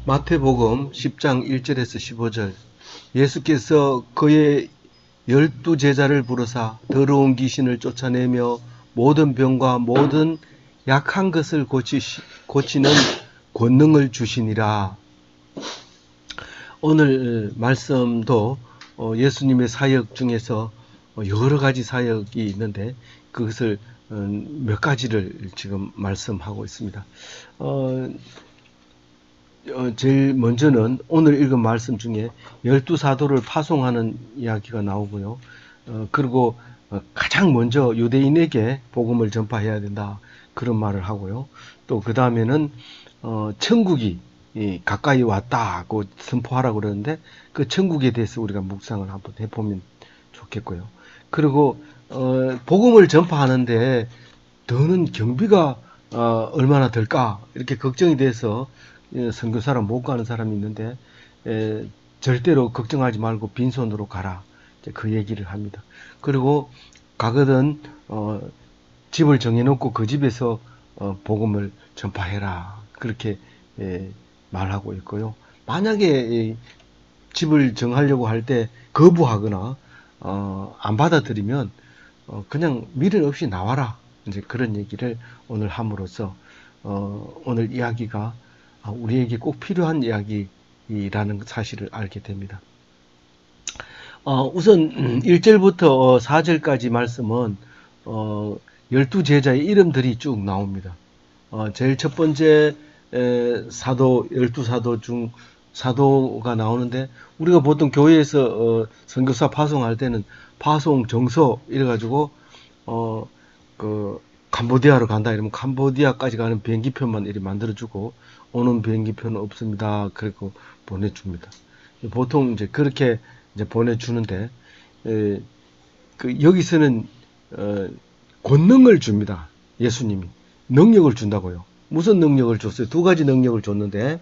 마태복음 10장 1절에서 15절. 예수께서 그의 12제자를 부르사 더러운 귀신을 쫓아내며 모든 병과 모든 약한 것을 고치는 권능을 주시니라. 오늘 말씀도 예수님의 사역 중에서 여러 가지 사역이 있는데 그것을 몇 가지를 지금 말씀하고 있습니다. 제일 먼저는 오늘 읽은 말씀 중에 12사도를 파송하는 이야기가 나오고요. 그리고 가장 먼저 유대인에게 복음을 전파해야 된다. 그런 말을 하고요. 또 그 다음에는 천국이 가까이 왔다고 선포하라고 그러는데 그 천국에 대해서 우리가 묵상을 한번 해보면 좋겠고요. 그리고 복음을 전파하는데 더는 경비가 얼마나 들까 이렇게 걱정이 돼서 선교사로 못 가는 사람이 있는데 절대로 걱정하지 말고 빈손으로 가라. 그 얘기를 합니다. 그리고 가거든 집을 정해놓고 그 집에서 복음을 전파해라. 그렇게 말하고 있고요. 만약에 집을 정하려고 할 때 거부하거나 안 받아들이면 그냥 미련 없이 나와라. 이제 그런 얘기를 오늘 함으로써 오늘 이야기가 우리에게 꼭 필요한 이야기라는 사실을 알게 됩니다. 우선 1절부터 4절까지 말씀은 12제자의 이름들이 쭉 나옵니다. 제일 첫 번째 사도, 12사도 중 사도가 나오는데 우리가 보통 교회에서 선교사 파송할 때는 파송 정서 이래가지고 캄보디아로 간다 이러면 캄보디아까지 가는 비행기표만 이렇게 만들어주고 오는 비행기표는 없습니다. 그리고 보내줍니다. 보통 이제 그렇게 이제 보내주는데 여기서는 권능을 줍니다. 예수님이 능력을 준다고요. 무슨 능력을 줬어요? 두 가지 능력을 줬는데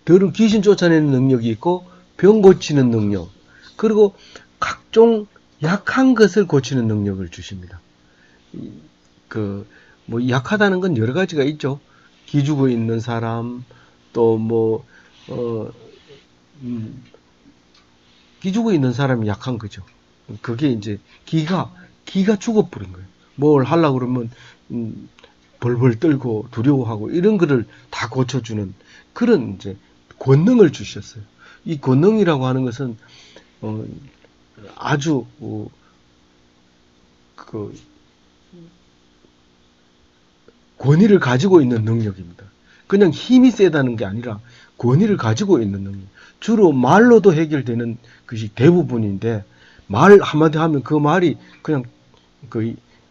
더러운 귀신 쫓아내는 능력이 있고 병 고치는 능력 그리고 각종 약한 것을 고치는 능력을 주십니다. 뭐 약하다는 건 여러 가지가 있죠. 기죽어 있는 사람, 또 기죽어 있는 사람이 약한 거죠. 그게 이제 기가 죽어버린 거예요. 뭘 하려고 그러면 벌벌 떨고 두려워하고 이런 거를 다 고쳐주는 그런 이제 권능을 주셨어요. 이 권능이라고 하는 것은 아주 권위를 가지고 있는 능력입니다. 그냥 힘이 세다는 게 아니라 권위를 가지고 있는 능력. 주로 말로도 해결되는 것이 대부분인데 말 한마디 하면 그 말이 그냥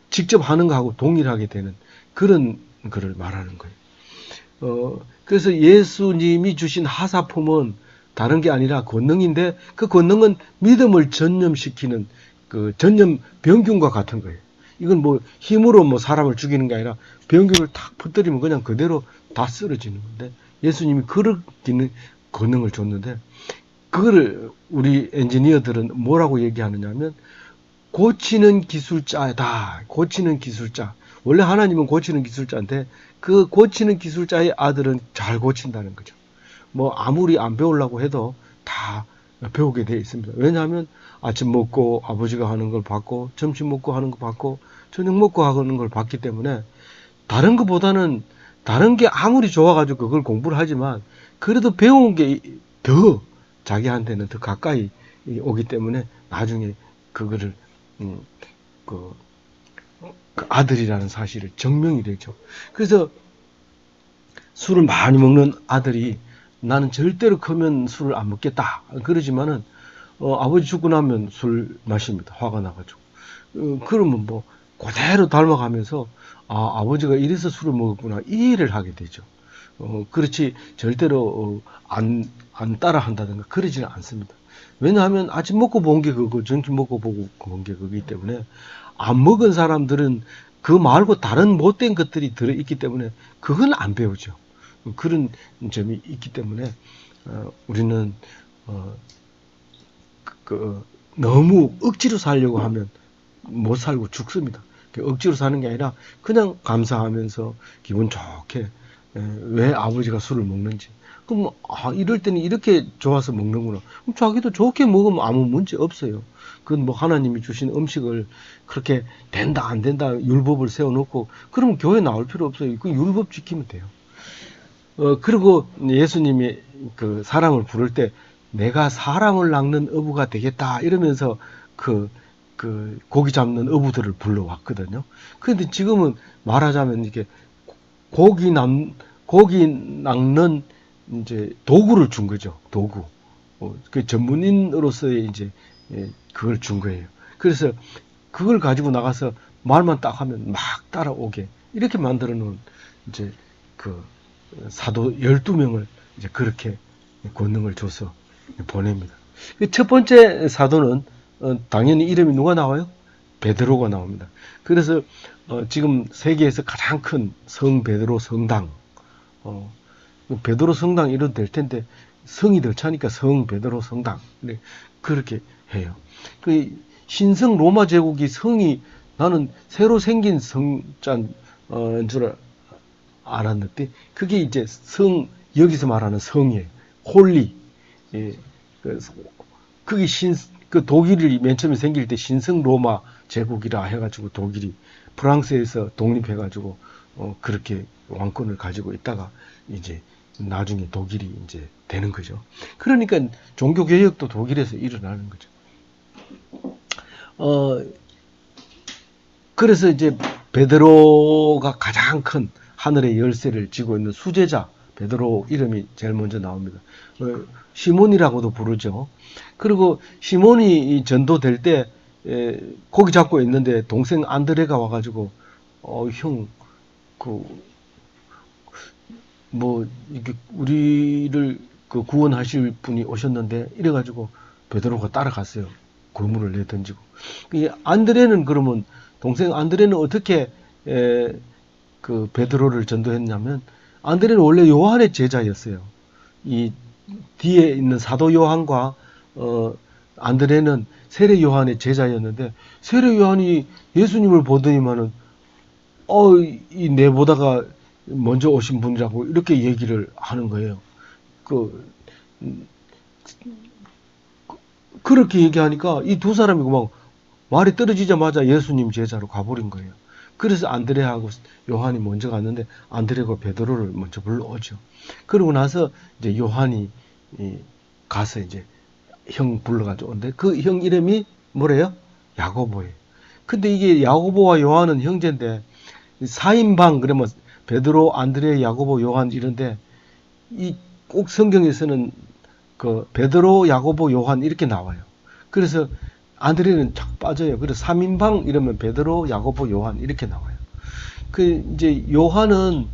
직접 하는 거하고 동일하게 되는 그런 거를 말하는 거예요. 그래서 예수님이 주신 하사품은 다른 게 아니라 권능인데 그 권능은 믿음을 전념시키는 그 전념 병균과 같은 거예요. 이건 뭐 힘으로 뭐 사람을 죽이는 게 아니라 병균을 탁 퍼뜨리면 그냥 그대로 다 쓰러지는 건데 예수님이 그런 권능을 줬는데 그거를 우리 엔지니어들은 뭐라고 얘기하느냐면 고치는 기술자다. 고치는 기술자. 원래 하나님은 고치는 기술자인데 그 고치는 기술자의 아들은 잘 고친다는 거죠. 뭐 아무리 안 배우려고 해도 다 배우게 되어 있습니다. 왜냐하면 아침 먹고 아버지가 하는 걸 받고 점심 먹고 하는 거 받고 저녁 먹고 하는 걸 받기 때문에 다른 것보다는 다른 게 아무리 좋아가지고 그걸 공부를 하지만 그래도 배운 게 더 자기한테는 더 가까이 오기 때문에 나중에 그거를 그 아들이라는 사실을 증명이 되죠. 그래서 술을 많이 먹는 아들이 나는 절대로 크면 술을 안 먹겠다. 그러지만은 아버지 죽고 나면 술 마십니다. 화가 나가지고. 그러면 뭐 그대로 닮아가면서 아버지가 이래서 술을 먹었구나 이해를 하게 되죠. 그렇지 절대로 안 따라 한다든가 그러지는 않습니다. 왜냐하면 아침 먹고 본 게 그거, 점심 먹고 보고 본 게 그거기 때문에 안 먹은 사람들은 그 말고 다른 못된 것들이 들어있기 때문에 그건 안 배우죠. 그런 점이 있기 때문에 우리는 너무 억지로 살려고 하면 못 살고 죽습니다. 억지로 사는 게 아니라 그냥 감사하면서 기분 좋게 왜 아버지가 술을 먹는지. 그럼 이럴 때는 이렇게 좋아서 먹는구나. 그럼 자기도 좋게 먹으면 아무 문제 없어요. 그건 뭐 하나님이 주신 음식을 그렇게 된다 안 된다 율법을 세워놓고 그러면 교회 나올 필요 없어요. 그 율법 지키면 돼요. 그리고 예수님이 그 사람을 부를 때 내가 사람을 낚는 어부가 되겠다 이러면서 그 고기 잡는 어부들을 불러왔거든요. 그런데 지금은 말하자면 이게 고기 낚는 이제 도구를 준 거죠. 도구. 그 전문인으로서의 이제 그걸 준 거예요. 그래서 그걸 가지고 나가서 말만 딱 하면 막 따라오게 이렇게 만들어 놓은 이제 그 사도 12명을 이제 그렇게 권능을 줘서 보냅니다. 첫 번째 사도는 당연히 이름이 누가 나와요? 베드로가 나옵니다. 그래서 지금 세계에서 가장 큰 성 베드로 성당, 베드로 성당 이래도 될 텐데 성이 덜 차니까 성 베드로 성당 그렇게 해요. 그 신성 로마 제국이 성이 나는 새로 생긴 성자인 줄 알았는데 그게 이제 여기서 말하는 성이에요. 홀리. 예, 그게 그 독일이 맨 처음에 생길 때 신성 로마 제국이라 해가지고 독일이 프랑스에서 독립해가지고 그렇게 왕권을 가지고 있다가 이제 나중에 독일이 이제 되는 거죠. 그러니까 종교 개혁도 독일에서 일어나는 거죠. 그래서 이제 베드로가 가장 큰 하늘의 열쇠를 쥐고 있는 수제자 베드로 이름이 제일 먼저 나옵니다. 시몬이라고도 부르죠. 그리고 시몬이 전도될 때 고기 잡고 있는데 동생 안드레가 와가지고 형 이게 우리를 그 구원하실 분이 오셨는데 이래가지고 베드로가 따라갔어요. 그물을 내던지고. 이 안드레는 그러면 동생 안드레는 어떻게 그 베드로를 전도했냐면 안드레는 원래 요한의 제자였어요. 이 뒤에 있는 사도 요한과 안드레는 세례 요한의 제자였는데 세례 요한이 예수님을 보더니만은 이 내보다가 먼저 오신 분이라고 이렇게 얘기를 하는 거예요. 그렇게 얘기하니까 이 두 사람이 막 말이 떨어지자마자 예수님 제자로 가버린 거예요. 그래서 안드레하고 요한이 먼저 갔는데 안드레가 베드로를 먼저 불러오죠. 그러고 나서 이제 요한이 가서 이제 형 불러가지고 오는데 그 형 이름이 뭐래요? 야고보예요. 근데 이게 야고보와 요한은 형제인데 4인방 그러면 베드로, 안드레, 야고보, 요한 이런데 이 꼭 성경에서는 그 베드로, 야고보, 요한 이렇게 나와요. 그래서 안드레는 쫙 빠져요. 그래서 3인방 이러면 베드로, 야고보, 요한 이렇게 나와요. 그 이제 요한은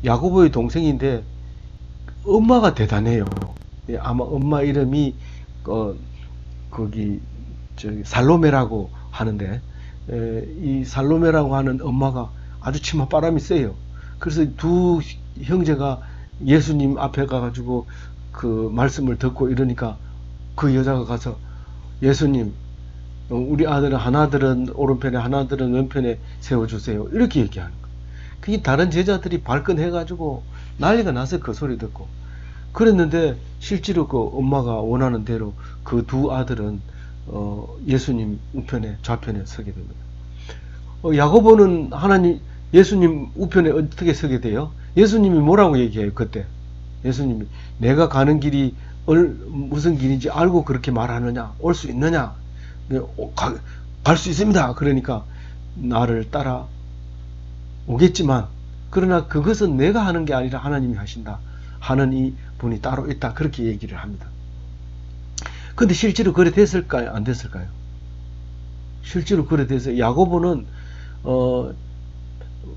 야고보의 동생인데 엄마가 대단해요. 아마 엄마 이름이 거기 살로메라고 하는데 이 살로메라고 하는 엄마가 아주 치맛바람이 세요. 그래서 두 형제가 예수님 앞에 가가지고 그 말씀을 듣고 이러니까 그 여자가 가서 예수님 우리 아들은 하나들은 오른편에 하나들은 왼편에 세워주세요. 이렇게 얘기하는 거예요. 그게 다른 제자들이 발끈해가지고 난리가 나서 그 소리 듣고 그랬는데 실제로 그 엄마가 원하는 대로 그 두 아들은 예수님 우편에 좌편에 서게 됩니다. 야고보는 예수님 우편에 어떻게 서게 돼요? 예수님이 뭐라고 얘기해요 그때? 예수님이 내가 가는 길이 무슨 길인지 알고 그렇게 말하느냐? 올 수 있느냐? 갈 수 있습니다. 그러니까 나를 따라 오겠지만 그러나 그것은 내가 하는 게 아니라 하나님이 하신다 하는 이 분이 따로 있다 그렇게 얘기를 합니다. 근데 실제로 그래 됐을까요? 안 됐을까요? 실제로 그래 돼서 야고보는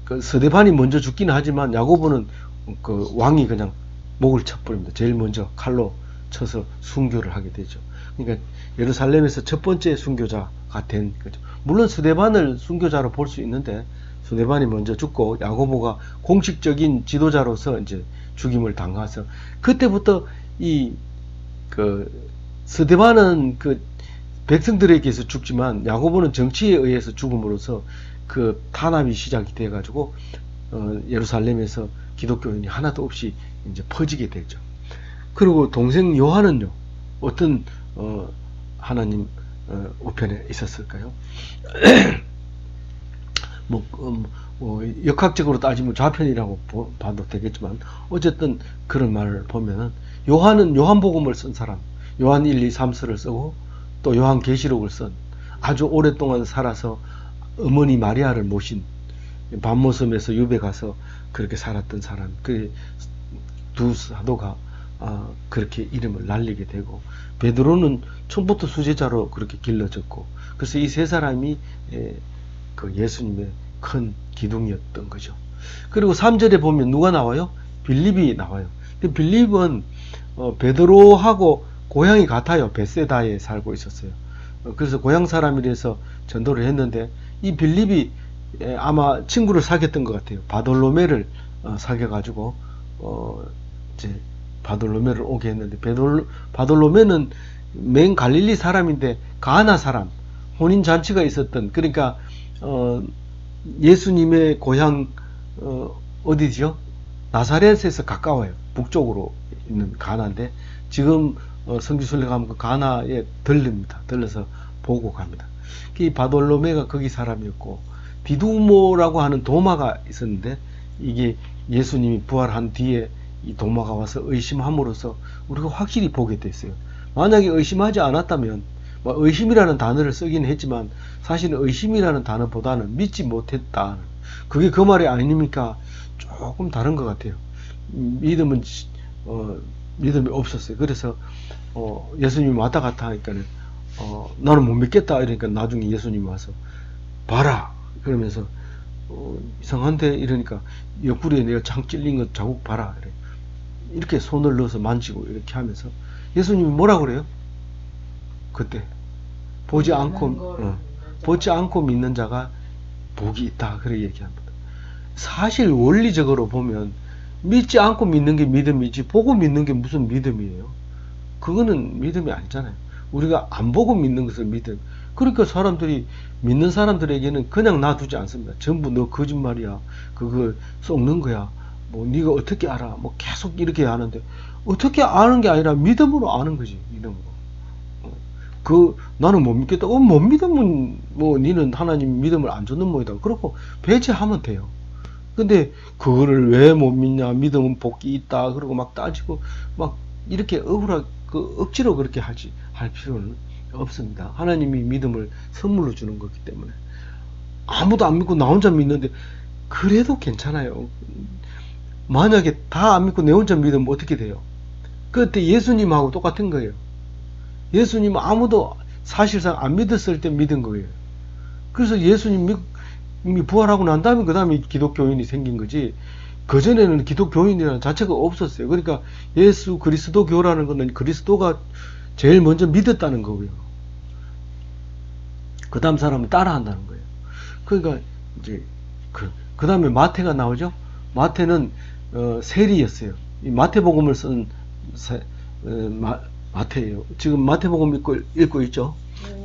그 스데반이 먼저 죽기는 하지만 야고보는 그 왕이 그냥 목을 쳐버립니다. 제일 먼저 칼로 쳐서 순교를 하게 되죠. 그러니까 예루살렘에서 첫 번째 순교자가 된 거죠. 물론 스데반을 순교자로 볼 수 있는데 스데반이 먼저 죽고 야고보가 공식적인 지도자로서 이제 죽임을 당해서 그때부터 스데반은 그 백성들에게서 죽지만 야고보는 정치에 의해서 죽음으로써 그 탄압이 시작이 돼가지고 예루살렘에서 기독교인이 하나도 없이 이제 퍼지게 되죠. 그리고 동생 요한은요, 어떤 하나님 우편에 있었을까요? 역학적으로 따지면 좌편이라고 봐도 되겠지만, 어쨌든 그런 말을 보면은, 요한은 요한복음을 쓴 사람, 요한 1, 2, 3서를 쓰고 또 요한계시록을 쓴, 아주 오랫동안 살아서 어머니 마리아를 모신, 밤모섬에서 유배 가서 그렇게 살았던 사람, 그 두 사도가 그렇게 이름을 날리게 되고, 베드로는 처음부터 수제자로 그렇게 길러졌고, 그래서 이 세 사람이 그 예수님의 큰 기둥이었던 거죠. 그리고 3절에 보면 누가 나와요? 빌립이 나와요. 빌립은 베드로하고 고향이 같아요. 벳세다에 살고 있었어요. 그래서 고향 사람이라서 전도를 했는데, 이 빌립이 아마 친구를 사귀었던 것 같아요. 바돌로메를 사귀어가지고 이제 바돌로메를 오게 했는데, 바돌로메는 맨 갈릴리 사람인데 가나 사람, 혼인 잔치가 있었던, 그러니까 예수님의 고향 어디죠? 나사렛에서 가까워요. 북쪽으로 있는 가나인데, 지금 성지순례 가면 그 가나에 들릅니다. 들러서 보고 갑니다. 이 바돌로메가 거기 사람이었고, 디두모라고 하는 도마가 있었는데, 이게 예수님이 부활한 뒤에 이 도마가 와서 의심함으로써 우리가 확실히 보게 됐어요. 만약에 의심하지 않았다면, 의심이라는 단어를 쓰긴 했지만 사실은 의심이라는 단어보다는 믿지 못했다, 그게 그 말이 아닙니까? 조금 다른 것 같아요. 믿음은 믿음이 없었어요. 그래서 예수님이 왔다 갔다 하니까는 나는 못 믿겠다 이러니까 나중에 예수님이 와서 봐라 그러면서 이상한데 이러니까 옆구리에 내가 창 찔린 거 자국 봐라 이렇게 손을 넣어서 만지고 이렇게 하면서 예수님이 뭐라 그래요? 그때 보지 않고 믿는 자가 복이 있다 그렇게 얘기합니다. 사실 원리적으로 보면 믿지 않고 믿는 게 믿음이지 보고 믿는 게 무슨 믿음이에요? 그거는 믿음이 아니잖아요. 우리가 안 보고 믿는 것을 믿음. 그러니까 사람들이 믿는 사람들에게는 그냥 놔두지 않습니다. 전부 너 거짓말이야, 그거 썩는 거야, 뭐 네가 어떻게 알아, 뭐 계속 이렇게 하는데, 어떻게 아는 게 아니라 믿음으로 아는 거지. 믿음으로. 나는 못 믿겠다. 못 믿으면 뭐 니는 하나님 믿음을 안 줬는 모이다. 그렇고 배제하면 돼요. 근데 그거를 왜 못 믿냐, 믿음은 복이 있다 그러고 막 따지고 막 이렇게 억지로 그렇게 할 필요는 없습니다. 하나님이 믿음을 선물로 주는 거기 때문에. 아무도 안 믿고 나 혼자 믿는데 그래도 괜찮아요. 만약에 다 안 믿고 내 혼자 믿으면 어떻게 돼요? 그때 예수님하고 똑같은 거예요. 예수님은 아무도 사실상 안 믿었을 때 믿은 거예요. 그래서 예수님이 부활하고 난 다음에 그 다음에 기독교인이 생긴 거지, 그전에는 기독교인이라는 자체가 없었어요. 그러니까 예수 그리스도교라는 것은 그리스도가 제일 먼저 믿었다는 거고요. 그 다음 사람은 따라한다는 거예요. 그러니까 이제 그 다음에 마태가 나오죠. 마태는 세리였어요. 이 마태복음을 쓴 마태예요. 지금 마태복음 읽고 있죠.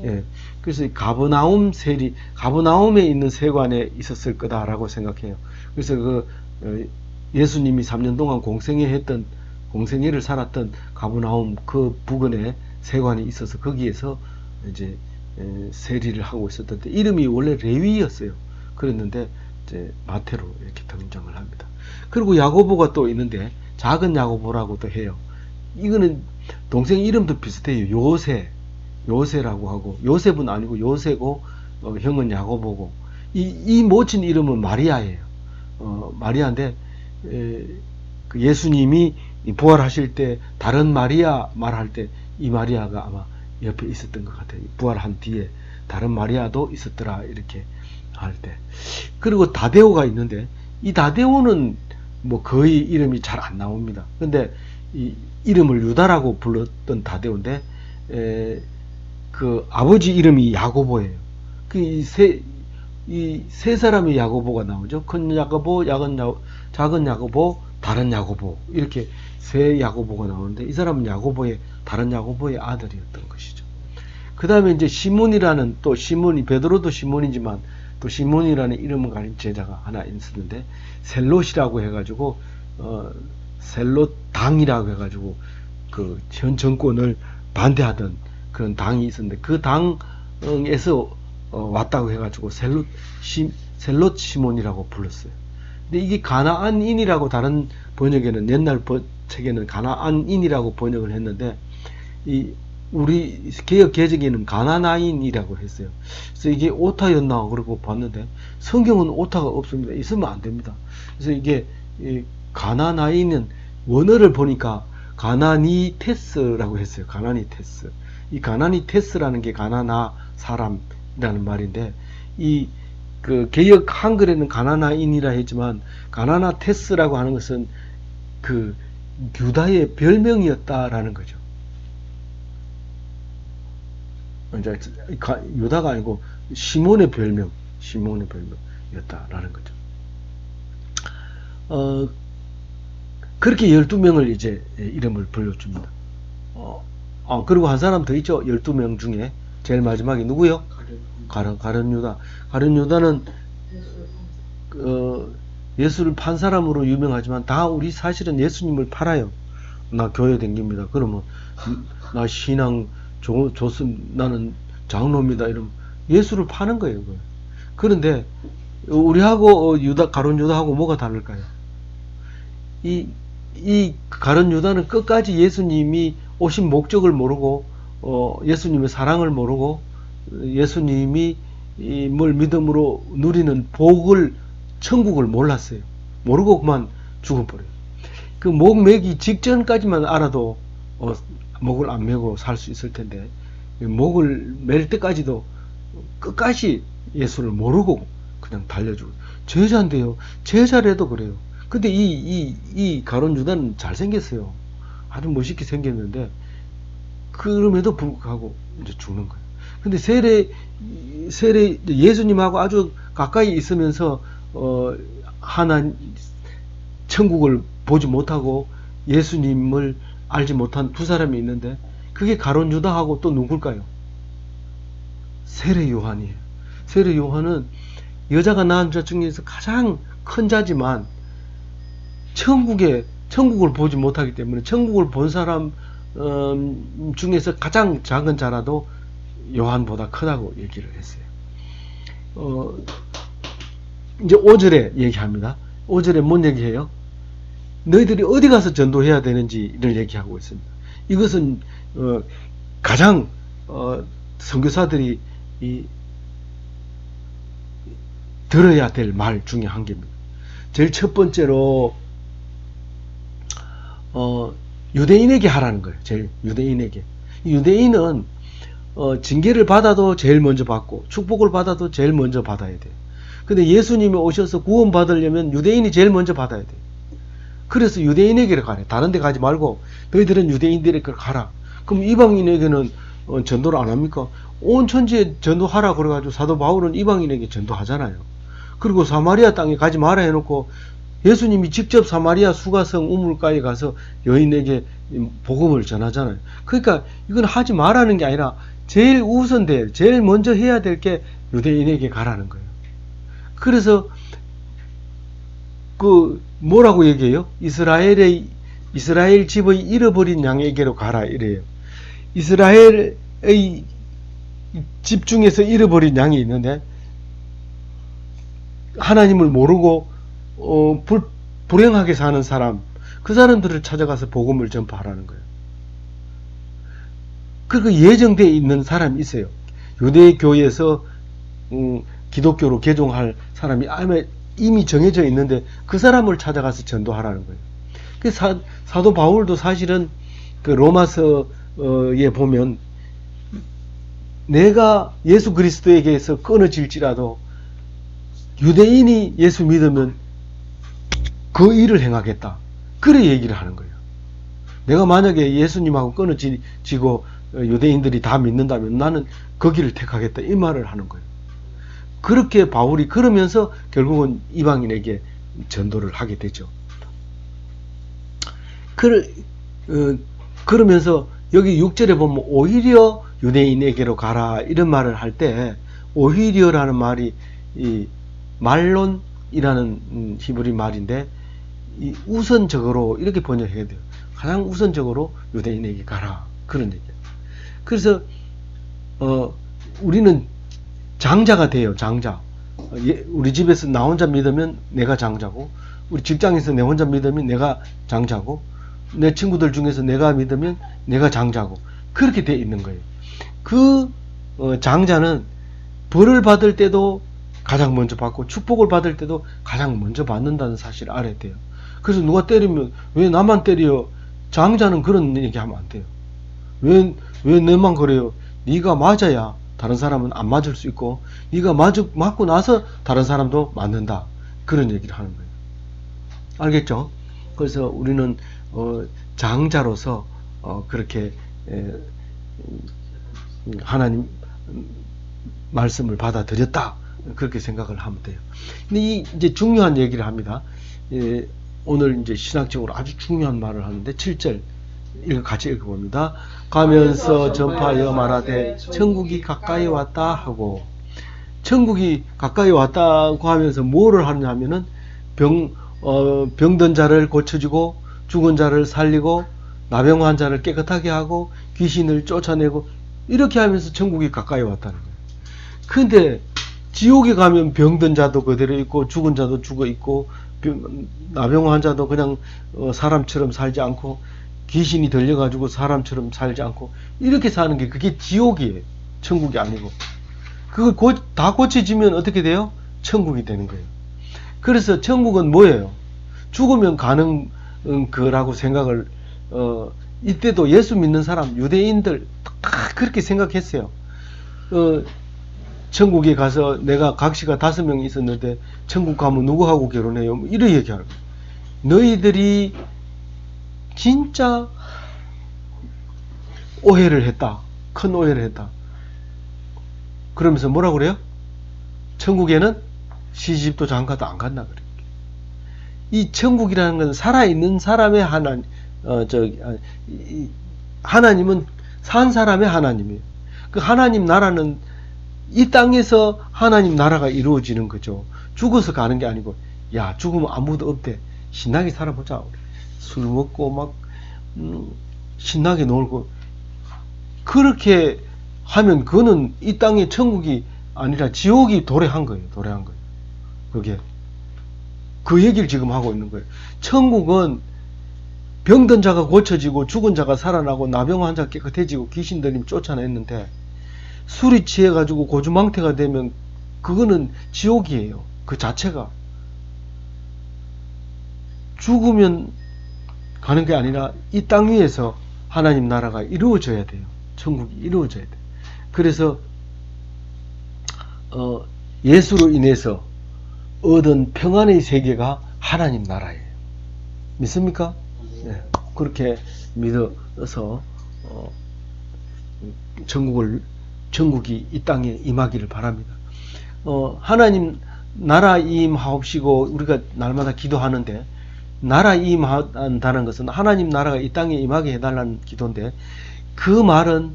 예. 그래서 가버나움에 있는 세관에 있었을 거다라고 생각해요. 그래서 예수님이 3년 동안 공생애를 살았던 가버나움 그 부근에 세관이 있어서 거기에서 이제 세리를 하고 있었던 때, 이름이 원래 레위였어요. 그랬는데 이제 마태로 이렇게 등장을 합니다. 그리고 야고보가 또 있는데 작은 야고보라고도 해요. 이거는 동생 이름도 비슷해요. 요새라고 하고, 요셉은 아니고 요새고, 형은 야고보고, 이 모친 이름은 마리아예요. 마리아인데, 그 예수님이 부활하실 때 다른 마리아 말할 때 이 마리아가 아마 옆에 있었던 것 같아요. 부활한 뒤에 다른 마리아도 있었더라 이렇게 할 때. 그리고 다데오가 있는데, 이 다데오는 뭐 거의 이름이 잘 안 나옵니다. 근데 이 이름을 유다라고 불렀던 다데오인데, 그 아버지 이름이 야고보예요. 이 세 사람의 야고보가 나오죠. 큰 야고보, 작은 야고보, 다른 야고보, 이렇게 세 야고보가 나오는데, 이 사람은 다른 야고보의 아들이었던 것이죠. 그 다음에 이제 시몬이라는, 또 시몬이, 베드로도 시몬이지만 또 시몬이라는 이름을 가진 제자가 하나 있었는데, 셀롯이라고 해가지고 셀롯 당이라고 해가지고 그 현 정권을 반대하던 그런 당이 있었는데, 그 당에서 왔다고 해가지고 셀롯 시몬이라고 불렀어요. 근데 이게 가나안인이라고 다른 번역에는, 옛날 책에는 가나안인이라고 번역을 했는데, 우리 개역 개정에는 가나나인이라고 했어요. 그래서 이게 오타였나 그러고 봤는데, 성경은 오타가 없습니다. 있으면 안 됩니다. 그래서 이게 가나나인은 원어를 보니까 가나니테스라고 했어요. 가나니테스. 이 가나니테스라는 게 가나나 사람이라는 말인데, 그 개역 한글에는 가나나인이라 했지만 가나나테스라고 하는 것은 그 유다의 별명이었다라는 거죠. 이제 유다가 아니고 시몬의 별명이었다라는 거죠. 그렇게 12명을 이제 이름을 불러줍니다. 그리고 한 사람 더 있죠. 12명 중에 제일 마지막에 누구요? 가룟 유다. 가룟 유다는 예수를 판 사람으로 유명하지만, 다 우리 사실은 예수님을 팔아요. 나 교회 다닙니다. 그러면 나 신앙 좋습니다. 나는 장로입니다. 이러면 예수를 파는 거예요. 그런데 우리하고 가룟 유다하고 뭐가 다를까요? 이 가룟 유다는 끝까지 예수님이 오신 목적을 모르고, 예수님의 사랑을 모르고, 예수님이 뭘 믿음으로 누리는 천국을 몰랐어요. 모르고 그만 죽어버려요. 그 목 매기 직전까지만 알아도 목을 안 매고 살 수 있을 텐데, 목을 맬 때까지도 끝까지 예수를 모르고 그냥 달려주고. 제자인데요. 제자래도 그래요. 근데 이 가룟 유다는 잘생겼어요. 아주 멋있게 생겼는데, 그럼에도 불구하고 이제 죽는 거예요. 근데 예수님하고 아주 가까이 있으면서 천국을 보지 못하고 예수님을 알지 못한 두 사람이 있는데, 그게 가룟 유다하고 또 누굴까요? 세례 요한이에요. 세례 요한은 여자가 낳은 자 중에서 가장 큰 자지만, 천국을 보지 못하기 때문에 천국을 본 사람 중에서 가장 작은 자라도 요한보다 크다고 얘기를 했어요. 이제 5절에 얘기합니다. 5절에 뭔 얘기해요? 너희들이 어디 가서 전도해야 되는지를 얘기하고 있습니다. 이것은 가장 선교사들이 들어야 될 말 중에 한 개입니다. 제일 첫 번째로 유대인에게 하라는 거예요. 제일 유대인에게. 유대인은 징계를 받아도 제일 먼저 받고 축복을 받아도 제일 먼저 받아야 돼요. 근데 예수님이 오셔서 구원 받으려면 유대인이 제일 먼저 받아야 돼요. 그래서 유대인에게 가래. 다른 데 가지 말고 너희들은 유대인들에게 가라. 그럼 이방인에게는 전도를 안 합니까? 온 천지에 전도하라 그래가지고 사도 바울은 이방인에게 전도하잖아요. 그리고 사마리아 땅에 가지 마라 해놓고 예수님이 직접 사마리아 수가성 우물가에 가서 여인에게 복음을 전하잖아요. 그러니까 이건 하지 말라는 게 아니라 제일 제일 먼저 해야 될 게 유대인에게 가라는 거예요. 그래서 뭐라고 얘기해요? 이스라엘 집의 잃어버린 양에게로 가라 이래요. 이스라엘의 집 중에서 잃어버린 양이 있는데, 하나님을 모르고 불행하게 사는 사람, 그 사람들을 찾아가서 복음을 전파하라는 거예요. 그리고 예정되어 있는 사람이 있어요. 유대교에서 기독교로 개종할 사람이 이미 정해져 있는데, 그 사람을 찾아가서 전도하라는 거예요. 사도 바울도 사실은 그 로마서에 보면, 내가 예수 그리스도에게서 끊어질지라도 유대인이 예수 믿으면 그 일을 행하겠다. 그래 얘기를 하는 거예요. 내가 만약에 예수님하고 끊어지고 유대인들이 다 믿는다면 나는 그 길을 택하겠다. 이 말을 하는 거예요. 그렇게 바울이 그러면서 결국은 이방인에게 전도를 하게 되죠. 그러면서 여기 6절에 보면 오히려 유대인에게로 가라 이런 말을 할 때, 오히려라는 말이 이 말론이라는 히브리 말인데 이 우선적으로 이렇게 번역해야 돼요. 가장 우선적으로 유대인에게 가라. 그런 얘기예요. 그래서 우리는 장자가 돼요. 장자. 우리 집에서 나 혼자 믿으면 내가 장자고, 우리 직장에서 내 혼자 믿으면 내가 장자고, 내 친구들 중에서 내가 믿으면 내가 장자고, 그렇게 돼 있는 거예요. 그 장자는 벌을 받을 때도 가장 먼저 받고 축복을 받을 때도 가장 먼저 받는다는 사실을 알아야 돼요. 그래서 누가 때리면 왜 나만 때려? 장자는 그런 얘기하면 안 돼요. 왜 너만 그래요? 네가 맞아야 다른 사람은 안 맞을 수 있고, 네가 맞고 나서 다른 사람도 맞는다. 그런 얘기를 하는 거예요. 알겠죠? 그래서 우리는 장자로서 그렇게 하나님 말씀을 받아들였다. 그렇게 생각을 하면 돼요. 근데 이제 중요한 얘기를 합니다. 오늘 이제 신학적으로 아주 중요한 말을 하는데 7절 이거 같이 읽어봅니다. 가면서 전파하여 말하되 천국이 가까이 왔다 하고, 천국이 가까이 왔다고 하면서 뭐를 하느냐 하면은 병든 자를 고쳐주고 죽은 자를 살리고 나병 환자를 깨끗하게 하고 귀신을 쫓아내고 이렇게 하면서 천국이 가까이 왔다는 거예요. 근데 지옥에 가면 병든 자도 그대로 있고 죽은 자도 죽어 있고 나병 환자도 그냥 사람처럼 살지 않고 귀신이 들려가지고 사람처럼 살지 않고 이렇게 사는 게 그게 지옥이에요. 천국이 아니고. 그걸 다 고쳐지면 어떻게 돼요? 천국이 되는 거예요. 그래서 천국은 뭐예요? 죽으면 가는 거라고 생각을 이때도 예수 믿는 사람 유대인들 다 그렇게 생각했어요. 천국에 가서 내가 각시가 5명이 있었는데 천국 가면 누구하고 결혼해요? 뭐 이런 얘기하는 거예요. 너희들이 진짜 오해를 했다. 큰 오해를 했다. 그러면서 뭐라고 그래요? 천국에는 시집도 장가도 안 간다 그래요. 이 천국이라는 건 살아있는 사람의 하나님은 산 사람의 하나님이에요. 그 하나님 나라는 이 땅에서 하나님 나라가 이루어지는 거죠. 죽어서 가는 게 아니고, 야, 죽으면 아무도 없대. 신나게 살아보자. 술 먹고 막 신나게 놀고 그렇게 하면 그거는 이 땅의 천국이 아니라 지옥이 도래한 거예요. 도래한 거예요. 그게 그 얘기를 지금 하고 있는 거예요. 천국은 병든 자가 고쳐지고 죽은 자가 살아나고 나병 환자가 깨끗해지고 귀신 들림 쫓아냈는데 술이 취해가지고 고주망태가 되면 그거는 지옥이에요. 그 자체가. 죽으면 가는 게 아니라 이 땅 위에서 하나님 나라가 이루어져야 돼요. 천국이 이루어져야 돼요. 그래서 예수로 인해서 얻은 평안의 세계가 하나님 나라예요. 믿습니까? 네. 그렇게 믿어서 천국이 이 땅에 임하기를 바랍니다. 하나님 나라 임하옵시고 우리가 날마다 기도하는데, 나라 임한다는 것은 하나님 나라가 이 땅에 임하게 해달라는 기도인데, 그 말은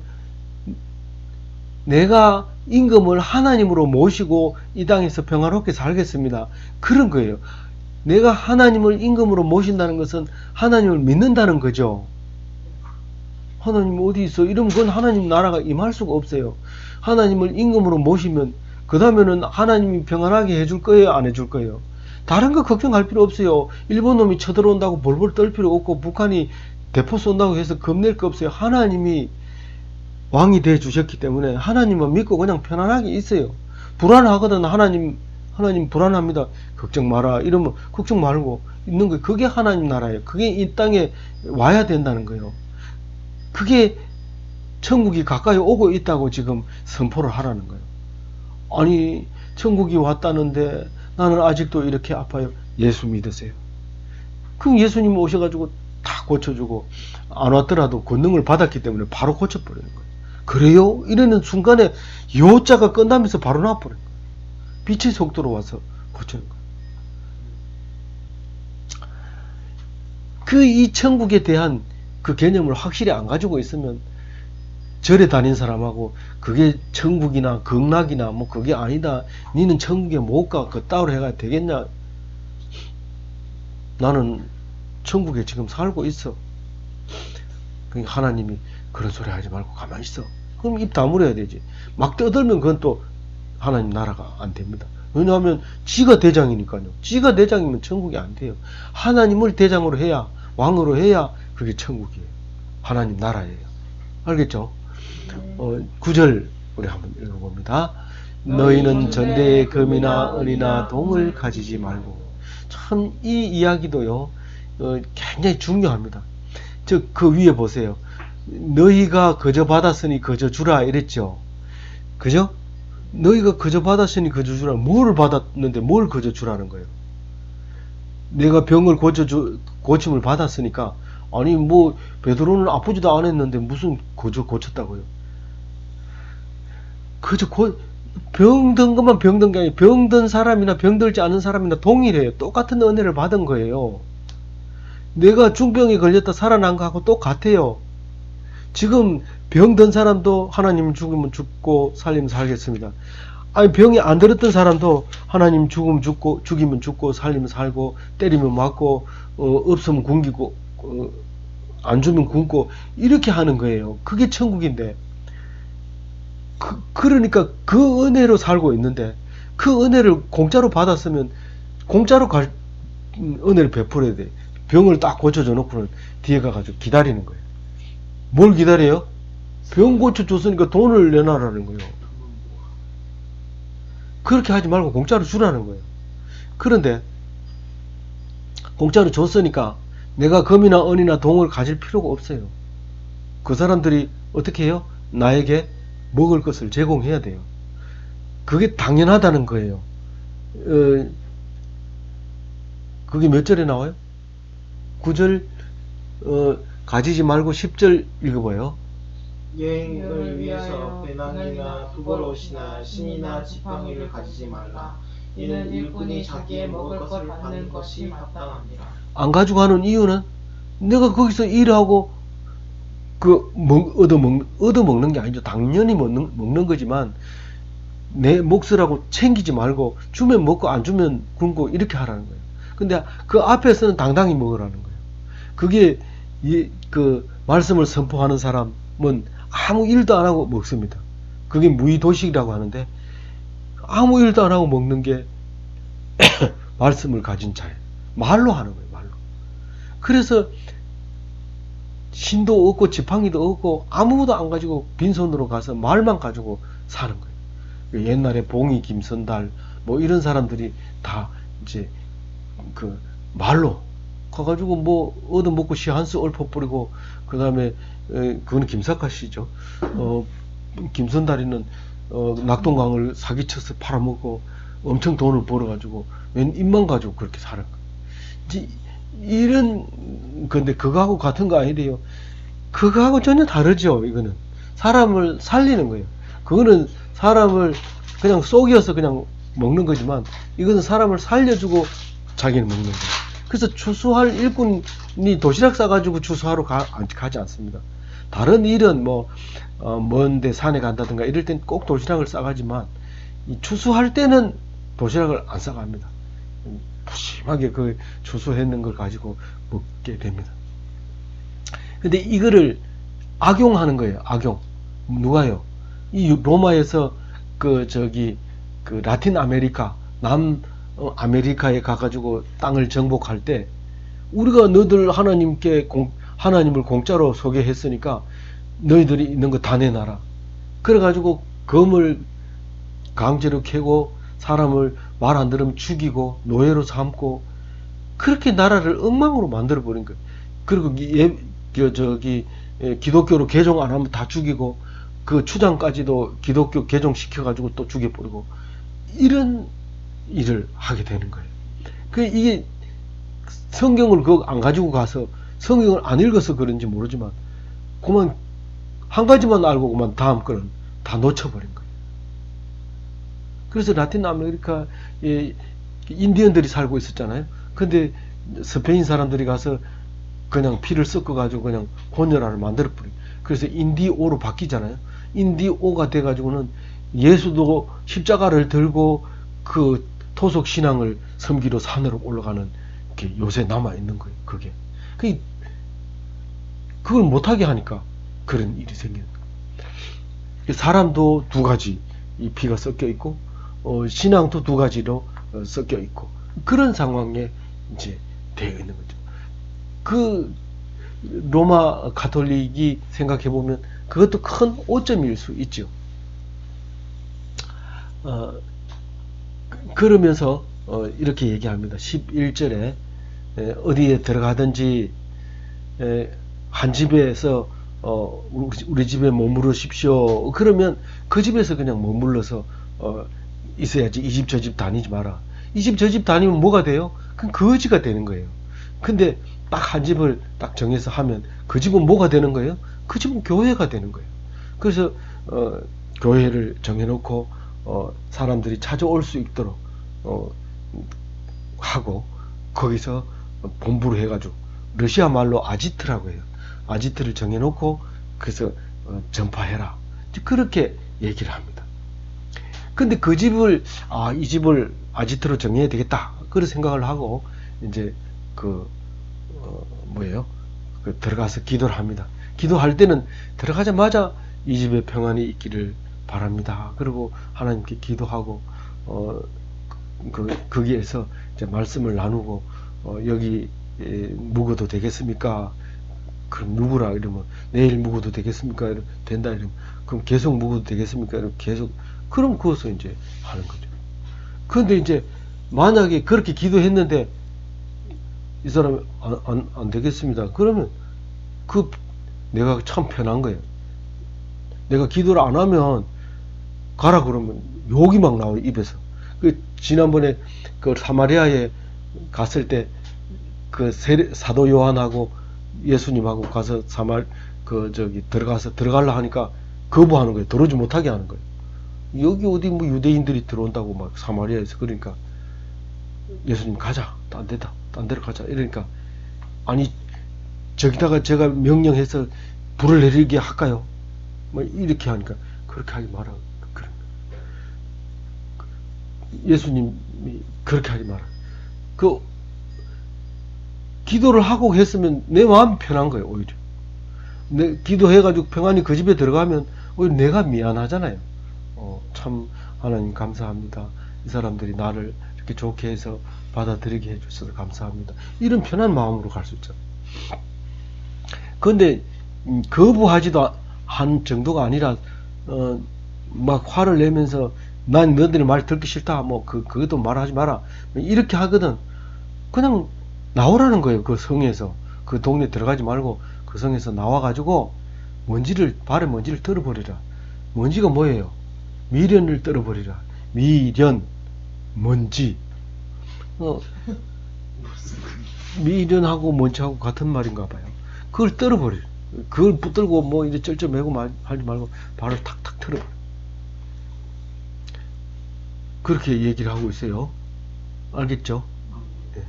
내가 임금을 하나님으로 모시고 이 땅에서 평화롭게 살겠습니다. 그런 거예요. 내가 하나님을 임금으로 모신다는 것은 하나님을 믿는다는 거죠. 하나님 어디 있어? 이러면 그건 하나님 나라가 임할 수가 없어요. 하나님을 임금으로 모시면 그 다음에는 하나님이 평안하게 해줄 거예요? 안 해줄 거예요? 다른 거 걱정할 필요 없어요. 일본 놈이 쳐들어온다고 벌벌 떨 필요 없고 북한이 대포 쏜다고 해서 겁낼 거 없어요. 하나님이 왕이 돼 주셨기 때문에 하나님만 믿고 그냥 편안하게 있어요. 불안하거든. 하나님 불안합니다. 걱정 마라. 이러면 걱정 말고 있는 거예요. 그게 하나님 나라예요. 그게 이 땅에 와야 된다는 거예요. 그게 천국이 가까이 오고 있다고 지금 선포를 하라는 거예요. 아니, 천국이 왔다는데 나는 아직도 이렇게 아파요. 예수 믿으세요. 그럼 예수님 오셔가지고 다 고쳐주고, 안 왔더라도 권능을 받았기 때문에 바로 고쳐버리는 거예요. 그래요? 이러는 순간에 요자가 끝나면서 바로 나와버려요. 빛의 속도로 와서 고치는 거예요. 이 천국에 대한 그 개념을 확실히 안 가지고 있으면 절에 다닌 사람하고 그게 천국이나 극락이나 뭐 그게 아니다. 니는 천국에 못 가. 그 따로 해가 되겠냐? 나는 천국에 지금 살고 있어. 그러니까 하나님이 그런 소리 하지 말고 가만히 있어. 그럼 입 다물어야 되지. 막 떠들면 그건 또 하나님 나라가 안 됩니다. 왜냐하면 지가 대장이니까요. 지가 대장이면 천국이 안 돼요. 하나님을 대장으로 해야, 왕으로 해야 그게 천국이에요. 하나님 나라예요. 알겠죠? 9절 우리 한번 읽어봅니다. 너희는 전대에 금이나 은이나 동을 가지지 말고. 참 이 이야기도요 굉장히 중요합니다. 즉 그 위에 보세요. 너희가 거저 받았으니 거저 주라 이랬죠. 그죠? 너희가 거저 받았으니 거저 주라. 뭘 받았는데 뭘 거저 주라는 거예요? 내가 병을 고침을 받았으니까, 아니 뭐 베드로는 아프지도 않았는데 무슨 거저 고쳤다고요? 그저 병든 것만 병든 게 아니라 병든 사람이나 병들지 않은 사람이나 동일해요. 똑같은 은혜를 받은 거예요. 내가 중병에 걸렸다 살아난 거하고 똑같아요. 지금 병든 사람도 하나님 죽으면 죽고 살리면 살겠습니다. 아니 병이 안 들었던 사람도 하나님 죽으면 죽고 죽이면 죽고 살리면 살고 때리면 맞고 없으면 굶기고 안 주면 굶고 이렇게 하는 거예요. 그게 천국인데 그러니까 그 은혜로 살고 있는데 그 은혜를 공짜로 받았으면 공짜로 은혜를 베풀어야 돼. 병을 딱 고쳐줘 놓고는 뒤에 가가지고 기다리는 거예요. 뭘 기다려요? 병 고쳐줬으니까 돈을 내놔라는 거예요. 그렇게 하지 말고 공짜로 주라는 거예요. 그런데 공짜로 줬으니까 내가 금이나 은이나 동을 가질 필요가 없어요. 그 사람들이 어떻게 해요? 나에게 먹을 것을 제공해야 돼요. 그게 당연하다는 거예요. 그게 몇 절에 나와요? 9절 가지지 말고 10절 읽어봐요. 여행을 위해서 배낭이나 두벌옷이나 신이나 지팡이를 가지지 말라. 이는 일꾼이 자기의 먹을 것을 받는 것이 마땅합니다. 안 가지고 가는 이유는 내가 거기서 일하고 얻어먹는 게 아니죠. 당연히 먹는 거지만 내 몫이라고 챙기지 말고 주면 먹고 안 주면 굶고 이렇게 하라는 거예요. 근데 그 앞에서는 당당히 먹으라는 거예요. 그게 그 말씀을 선포하는 사람은 아무 일도 안 하고 먹습니다. 그게 무의도식이라고 하는데 아무 일도 안 하고 먹는 게 말씀을 가진 자예요. 말로 하는 거예요. 말로. 그래서 신도 없고 지팡이도 없고 아무것도 안 가지고 빈손으로 가서 말만 가지고 사는 거예요. 옛날에 봉이, 김선달 뭐 이런 사람들이 다 이제 그 말로 가가지고 뭐 얻어먹고 시 한 수 읊어 뿌리고 그 다음에 그거는 김사카 씨죠. 김선달이는 낙동강을 사기쳐서 팔아먹고 엄청 돈을 벌어가지고 웬 입만 가지고 그렇게 사는 거예요. 이런 근데 그거하고 같은 거 아니래요. 그거하고 전혀 다르죠. 이거는 사람을 살리는 거예요. 그거는 사람을 그냥 속여서 그냥 먹는 거지만 이것은 사람을 살려주고 자기는 먹는 거예요. 그래서 추수할 일꾼이 도시락 싸가지고 추수하러 가지 않습니다. 다른 일은 뭐 먼데 산에 간다든가 이럴 땐 꼭 도시락을 싸가지만 이 추수할 때는 도시락을 안 싸갑니다. 푸짐하게 그 추수했는 걸 가지고 먹게 됩니다. 근데 이거를 악용하는 거예요. 악용. 누가요? 이 로마에서 그 라틴 아메리카, 아메리카에 가가지고 땅을 정복할 때 우리가 너희들 하나님을 공짜로 소개했으니까 너희들이 있는 거 다 내놔라. 그래가지고 검을 강제로 캐고 사람을 말 안 들으면 죽이고 노예로 삼고 그렇게 나라를 엉망으로 만들어 버린 거예요. 그리고 기독교로 개종 안 하면 다 죽이고 그 추장까지도 기독교 개종 시켜가지고 또 죽여버리고 이런 일을 하게 되는 거예요. 이게 성경을 안 가지고 가서 성경을 안 읽어서 그런지 모르지만 그만 한 가지만 알고 그만 다음 거는 다 놓쳐버린 거예요. 그래서 라틴 아메리카에 인디언들이 살고 있었잖아요. 근데 스페인 사람들이 가서 그냥 피를 섞어가지고 그냥 혼혈알을 만들어버려요. 그래서 인디오로 바뀌잖아요. 인디오가 돼가지고는 예수도 십자가를 들고 그 토속 신앙을 섬기러 산으로 올라가는 게 요새 남아 있는 거예요. 그걸 못하게 하니까 그런 일이 생기는 거예요. 사람도 두 가지 이 피가 섞여 있고 신앙도 두 가지로 섞여 있고 그런 상황에 이제 되어 있는 거죠. 그 로마 가톨릭이 생각해 보면 그것도 큰 오점일 수 있죠. 그러면서 이렇게 얘기합니다. 11절에 어디에 들어가든지 한 집에서 우리 집에 머무르십시오. 그러면 그 집에서 그냥 머물러서 있어야지 이 집 저 집 다니지 마라. 이 집 저 집 다니면 뭐가 돼요? 그건 거지가 되는 거예요. 근데 딱 한 집을 딱 정해서 하면 그 집은 뭐가 되는 거예요? 그 집은 교회가 되는 거예요. 그래서 교회를 정해놓고 사람들이 찾아올 수 있도록 하고 거기서 본부로 해가지고 러시아 말로 아지트라고 해요. 아지트를 정해놓고 그래서 전파해라. 그렇게 얘기를 합니다. 근데 그 집을 이 집을 아지트로 정해야 되겠다. 그런 생각을 하고 이제 들어가서 기도를 합니다. 기도할 때는 들어가자마자 이 집에 평안이 있기를 바랍니다. 그리고 하나님께 기도하고 거기에서 이제 말씀을 나누고 여기 묵어도 되겠습니까? 그럼 누구라 이러면 내일 묵어도 되겠습니까? 이러면 된다 이러면 그럼 계속 묵어도 되겠습니까? 이러면 계속 그럼 그것을 이제 하는 거죠. 그런데 이제 만약에 그렇게 기도했는데 이 사람이 안 되겠습니다. 그러면 내가 참 편한 거예요. 내가 기도를 안 하면 가라 그러면 욕이 막 나와요, 입에서. 지난번에 사마리아에 갔을 때 사도 요한하고 예수님하고 가서 들어가려 하니까 거부하는 거예요. 들어오지 못하게 하는 거예요. 여기 어디 뭐 유대인들이 들어온다고 막 사마리아에서. 그러니까 예수님 가자. 딴 데로 가자. 이러니까 아니 저기다가 제가 명령해서 불을 내리게 할까요? 뭐 이렇게 하니까 그렇게 하지 마라. 예수님이 그렇게 하지 마라. 기도를 하고 했으면 내 마음이 편한 거예요, 오히려. 기도해가지고 평안히 그 집에 들어가면 오히려 내가 미안하잖아요. 참 하나님 감사합니다. 이 사람들이 나를 이렇게 좋게 해서 받아들이게 해주셔서 감사합니다. 이런 편한 마음으로 갈 수 있잖아요. 그런데 거부하지도 한 정도가 아니라 막 화를 내면서 난 너희들 말 듣기 싫다. 그것도 말하지 마라. 이렇게 하거든. 그냥 나오라는 거예요. 그 성에서. 그 동네 들어가지 말고 그 성에서 나와가지고 발에 먼지를 떨어버리라. 먼지가 뭐예요? 미련을 떨어버리라. 미련, 먼지. 미련하고 먼지하고 같은 말인가 봐요. 그걸 떨어버려. 그걸 붙들고 이제 쩔쩔매고 하지 말고 발을 탁탁 털어버려. 그렇게 얘기를 하고 있어요. 알겠죠? 네.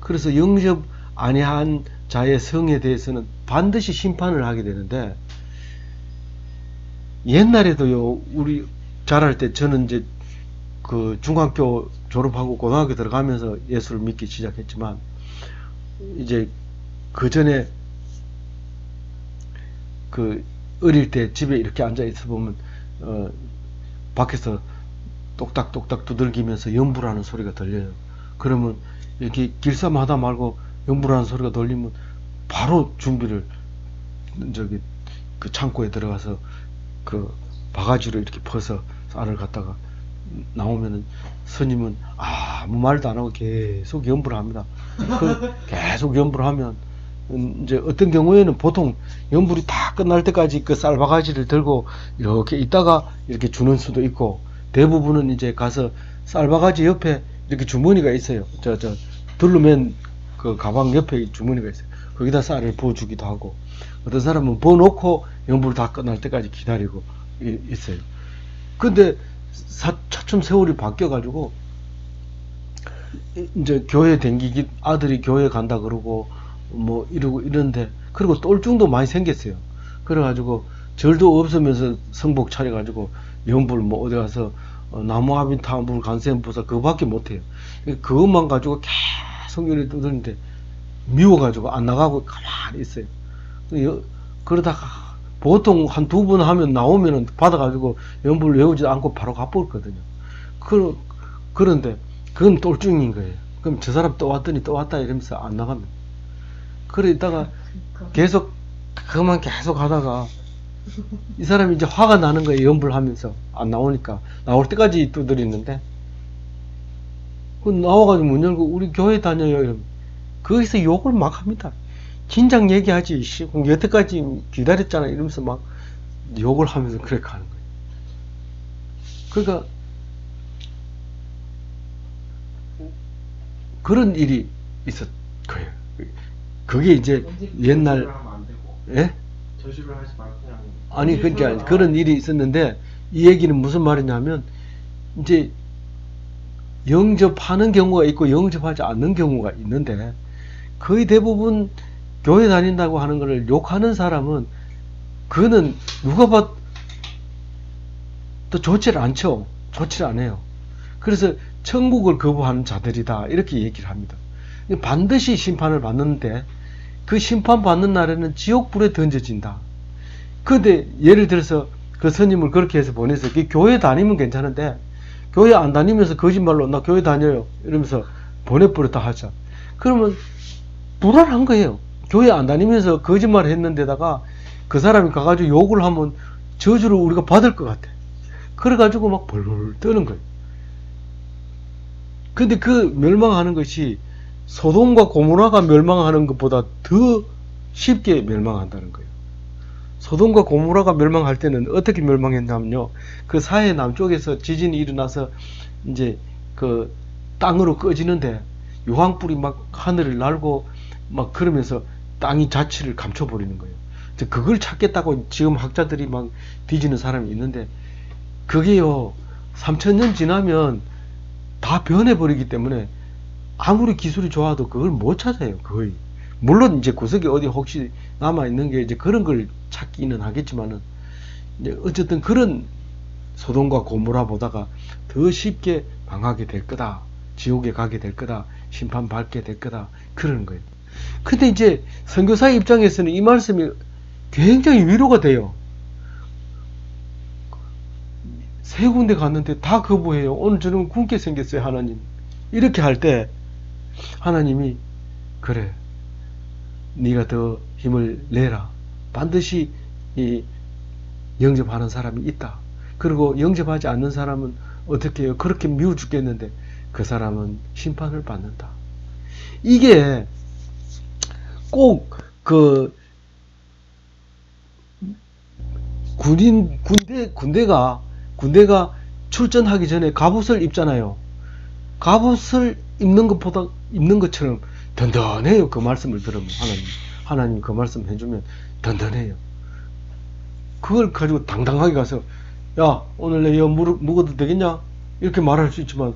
그래서 영접 아니한 자의 성에 대해서는 반드시 심판을 하게 되는데, 옛날에도요, 우리 자랄 때 저는 이제 중학교 졸업하고 고등학교 들어가면서 예수를 믿기 시작했지만, 이제 그 전에 어릴 때 집에 이렇게 앉아 있어 보면 밖에서 똑딱똑딱 두들기면서 연불하는 소리가 들려요. 그러면 이렇게 길쌈하다 말고 연불하는 소리가 들리면 바로 준비를 창고에 들어가서 바가지로 이렇게 퍼서 쌀을 갖다가 나오면은 스님은 아무 말도 안 하고 계속 연불합니다. 계속 연불하면 이제 어떤 경우에는 보통 연불이 다 끝날 때까지 그 쌀 바가지를 들고 이렇게 있다가 이렇게 주는 수도 있고, 대부분은 이제 가서 쌀 바가지 옆에 이렇게 주머니가 있어요. 둘러맨 그 가방 옆에 주머니가 있어요. 거기다 쌀을 부어주기도 하고, 어떤 사람은 부어놓고 연불 다 끝날 때까지 기다리고 있어요. 근데 차츰 세월이 바뀌어가지고 이제 교회 아들이 교회 간다 그러고 이러고 이런데, 그리고 똘중도 많이 생겼어요. 그래가지고 절도 없으면서 성복 차려가지고 연불 뭐 어디 가서 나무아빈 타불 간센부사 그거밖에 못해요. 그것만 가지고 계속 이렇게 두드리는데 미워가지고 안 나가고 가만히 있어요. 그러다가 보통 한 두 번 하면 나오면은 받아가지고 연불 외우지 않고 바로 가버렸거든요. 그런데 그건 똘중인 거예요. 그럼 저 사람 또 왔더니 또 왔다 이러면서 안 나갑니다. 그러다가 계속 그만 계속 하다가 이 사람이 이제 화가 나는 거예요. 연불하면서 안 나오니까 나올 때까지 두드리는데 나와가지고 문 열고 우리 교회 다녀요 이러면 거기서 욕을 막 합니다. 긴장 얘기하지 여태까지 기다렸잖아 이러면서 막 욕을 하면서 그렇게 하는 거예요. 그러니까 그런 일이 있었 거예요. 그게 이제 옛날 예? 저주를 하지 말고 그냥 아니 그러니까 그런 일이 있었는데 이 얘기는 무슨 말이냐면 이제 영접하는 경우가 있고 영접하지 않는 경우가 있는데 거의 대부분 교회 다닌다고 하는 것을 욕하는 사람은 그거는 누가 봐도 좋지를 않죠. 좋지를 않아요. 그래서 천국을 거부하는 자들이다 이렇게 얘기를 합니다. 반드시 심판을 받는데 그 심판 받는 날에는 지옥불에 던져진다. 근데 예를 들어서 그 스님을 그렇게 해서 보내서 교회 다니면 괜찮은데 교회 안 다니면서 거짓말로 나 교회 다녀요 이러면서 보내버렸다 하자. 그러면 불안한 거예요. 교회 안 다니면서 거짓말 했는데다가 그 사람이 가가지고 욕을 하면 저주를 우리가 받을 것 같아. 그래가지고 막 벌벌 떠는 거예요. 근데 그 멸망하는 것이 소돔과 고모라가 멸망하는 것보다 더 쉽게 멸망한다는 거예요. 소돔과 고모라가 멸망할 때는 어떻게 멸망했냐면요. 그 사해 남쪽에서 지진이 일어나서 이제 그 땅으로 꺼지는데 유황불이 막 하늘을 날고 막 그러면서 땅이 자취를 감춰버리는 거예요. 그걸 찾겠다고 지금 학자들이 막 뒤지는 사람이 있는데 그게요 3000년 지나면 다 변해버리기 때문에 아무리 기술이 좋아도 그걸 못 찾아요. 거의. 물론 이제 구석에 어디 혹시 남아있는 게 이제 그런 걸 찾기는 하겠지만은 이제 어쨌든 그런 소돔과 고모라 보다가 더 쉽게 망하게 될 거다. 지옥에 가게 될 거다. 심판 받게 될 거다. 그러는 거예요. 근데 이제 선교사의 입장에서는 이 말씀이 굉장히 위로가 돼요. 세 군데 갔는데 다 거부해요. 오늘 저는 굶게 생겼어요, 하나님. 이렇게 할 때 하나님이 그래, 네가 더 힘을 내라. 반드시 이 영접하는 사람이 있다. 그리고 영접하지 않는 사람은 어떻게 해요? 그렇게 미워 죽겠는데 그 사람은 심판을 받는다. 이게 꼭 그 군대가 출전하기 전에 갑옷을 입잖아요. 갑옷을 입는 것보다 입는 것처럼 든든해요. 그 말씀을 들으면 하나님 그 말씀 해주면 든든해요. 그걸 가지고 당당하게 가서 야 오늘 내 여 묵어도 되겠냐 이렇게 말할 수 있지만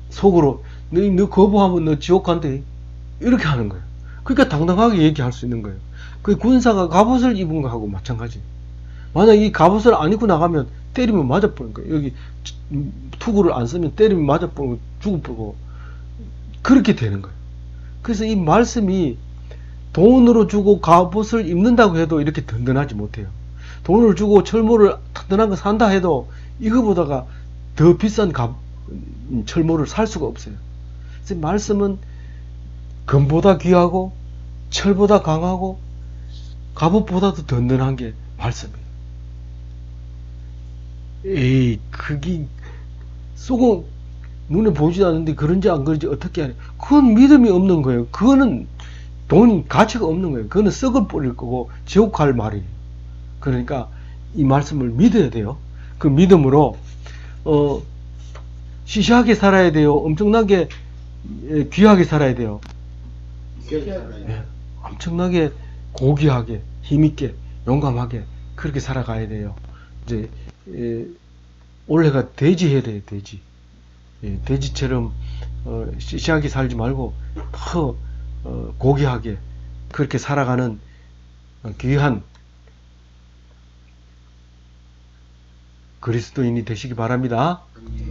속으로 너 거부하면 너 지옥 간대 이렇게 하는 거예요. 그러니까 당당하게 얘기할 수 있는 거예요. 그 군사가 갑옷을 입은 거하고 마찬가지. 만약 이 갑옷을 안 입고 나가면 때리면 맞아버린 거예요. 여기 투구를 안 쓰면 때리면 맞아버리고 죽어버리고 그렇게 되는 거예요. 그래서 이 말씀이 돈으로 주고 갑옷을 입는다고 해도 이렇게 든든하지 못해요. 돈을 주고 철모를 든든한 거 산다 해도 이거보다가 더 비싼 철모를 살 수가 없어요. 그래서 말씀은 금보다 귀하고 철보다 강하고 갑옷보다도 든든한 게 말씀이에요. 에이 그게 쏘고 눈에 보이지도 않는데 그런지 안 그런지 어떻게 하냐. 그건 믿음이 없는 거예요. 그거는 돈이 가치가 없는 거예요. 그거는 썩을 뿌릴 거고 지옥 갈 말이에요. 그러니까 이 말씀을 믿어야 돼요. 그 믿음으로 시시하게 살아야 돼요. 엄청나게 귀하게 살아야 돼요. 네, 엄청나게 고귀하게 힘있게 용감하게 그렇게 살아가야 돼요. 이제 올해가 돼지해야 돼요. 돼지. 돼지처럼 시시하게 살지 말고 더 고귀하게 그렇게 살아가는 귀한 그리스도인이 되시기 바랍니다. 아멘.